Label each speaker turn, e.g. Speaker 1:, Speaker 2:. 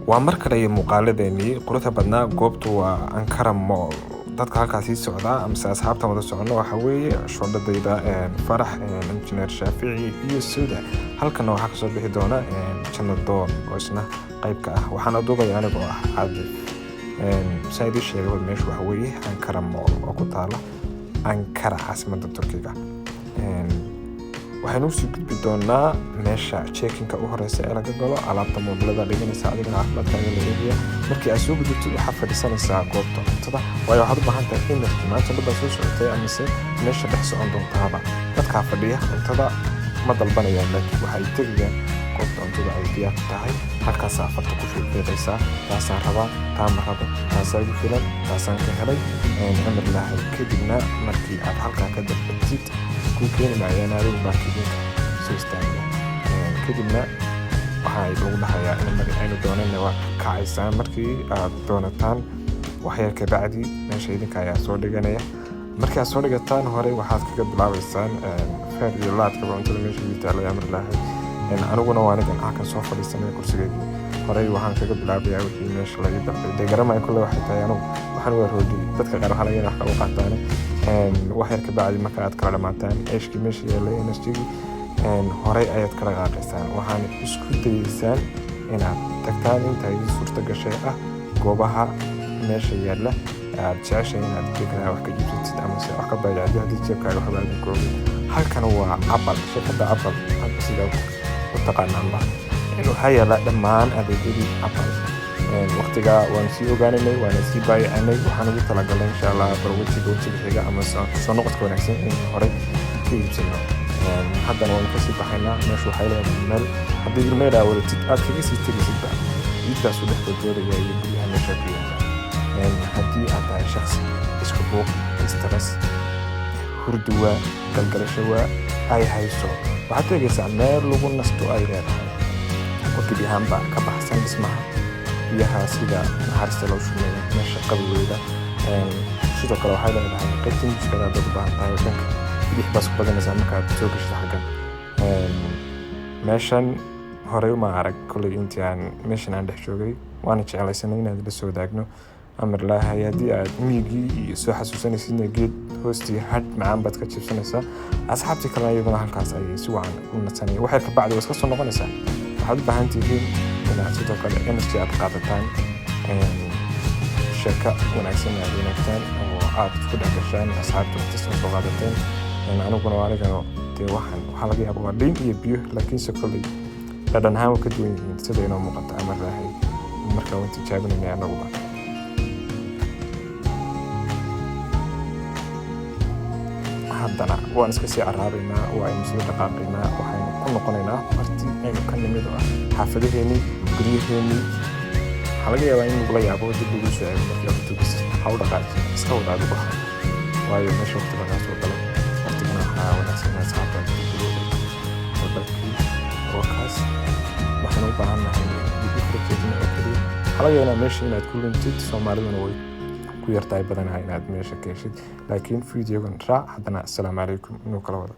Speaker 1: waa mar kale iyo muuqaaladeennii quruxda badnaa. goobtu waa Ankara Mall. dadka halkaas sii socda amase asxaabta wada socono waxa weeye shoodhadayda Farax, injineer Shaafici iyo Suuda. halkan waxaa kasoo bixi doona Janadoon oo isna qaybka ah. waxaan duubaya anigoo ah Caadil. sayid sheegay meesha waxa weeye Ankara Mall oo ku taala Ankara, caasimadda Turkiga. waxaynu sii gudbi doonaa meesha check-inka u horeysa ee laga galo alaabta moobilada dhiganaysa adigana caafimaadkaaga la eegayo. markii aad soo gudubtid waxaad fadhiisanaysaa goobta cuntada, waayo waxaad u baahan tahay in maanta badda soo socotay amase meesha dhex socon doontaaba. dadkaa fadhiya cuntada ma dalbanayaan, laakiin waxay tegayaan goobta cuntada ay diyaar tahay. halkaasaa farta ku fiiqaysaa, taasaan rabaa, taa ma rabo, taasaa igu filan, taasaan ka helay amar lahay. kadibna markii aad halkaa ka dalbatid ku keeni maayaan adigu baakidinka soo istaaga. kadibna waxaa lagu dhahayaa in mar aynu doonayna waa kacaysaan. markii aad doonataan waxyar ka bacdi meesha idinka ayaa soo dhiganaya. markii aad soo dhigataan hore waxaad kaga bilaabaysaan feer iyo laadkaba cuntada meesha yitaalay amar lahay. aniguna waa anigan halkan soo fadhiisanaya kursigeedii horey waxaan kaga bilaabayaa wixii meesha laga dalbay. dee garamaya kulle waxay tahay anigu waxaan waa roodi. dadka qaar waxaa laga yaabaa wax ka u qaataane waxyar ka bacdi marka aad kala dhamaataan eeshkii meesha yaallay enerjigii horey ayaad kala qaaqaysaan. waxaan isku dayeysaan inaad tagtaan inta idin suurta gashay ah goobaha meesha yaalla aad jeceshay inaad deganaa wax ka iibsatid amase wax ka baayacdi haddii jeebkaaga waxba aadan koogin. halkan waa Apple, shirkadda Apple sida u taqaanaanba. waxaa yaalla dhammaan adeegyadii Apple. waqtiga waan sii ogaananay, waana sii baayacanay. waxaan ugu talagalnay insha allah barwajiga xiga ama soo noqodka wanaagsan in horey ka iibsano. haddana waan kasii baxaynaa. meesha waxay leedahay meel haddii ilmeedhaa wadatid aad kaga sii tegaysidba ciiddaas u dhex boodboodaya iyo guryaha meesha ku yaalla. haddii aad tahay shakhsi isku buuq, stress, hurduwa, galgalashawa ay hayso, waxaad tegaysaa meel lagu nasto ay leedahay oo gebi ahaanba ka baxsan dhismaha biyaha sida naxariista loo shumeeyo meesha qaboweyda. sidoo kale waxay leedahay qaybta muskada dad u baahan tahay dhanka bidix baas ku badanaysaa markaad soo gashid xaggan. meeshan horey uma arag kolley intii aan meeshan aan dhex joogay, waana jeclaysanay inaad la soo wadaagno. amar laahay haddii aad miyigii iyo soo xasuusanaysidna geed hoostii hadh macaan baad ka jibsanaysaa. asxaabtii kalena iyaduna halkaas ayay si wacan u nasanayeen. waxay ka bacdi waa iska soo noqonaysaa. waxaad u baahan tihiin inaad sidoo kale energy aad qaadataan, sheeko wanaagsan aad wanaagtaan oo aad isku dhex gashaan asxaabta waqti soo qaadateen. aniguna anigana dee waxaa laga yaaba waa dhiin iyo biyo, laakiinse kolley dhadhan ahaan waa ka duwan yihiin sida inoo muuqata. amar laahay markaa waan tijaabinayna anaguba. haddana waan iska sii caraabaynaa, waa aynu sii dhaqaaqaynaa. waxaynu ku noqonaynaa martii aynu ka nimid oo ah xaafadaheennii, guryaheennii. waxaa laga yaabaa in lagula yaabo dib lagu soo celiyo markii aad tugis ha u dhaqaaqi iska wada adigu ha, waayo meesha waqti lagaa soo galay. waqtigana waxaa wanaagsan inaad asxaabta dalkii oo kaas waxaynu u baahan nahay dib u kala oo keliya. waxaa laga yaabaa meesha inaad ku luntid. soomaaliduna way ku yartahay badanaha inaad meesha ka heshid, laakiin fiidiyogan raac. haddana assalaamu calaykum inuu kala wada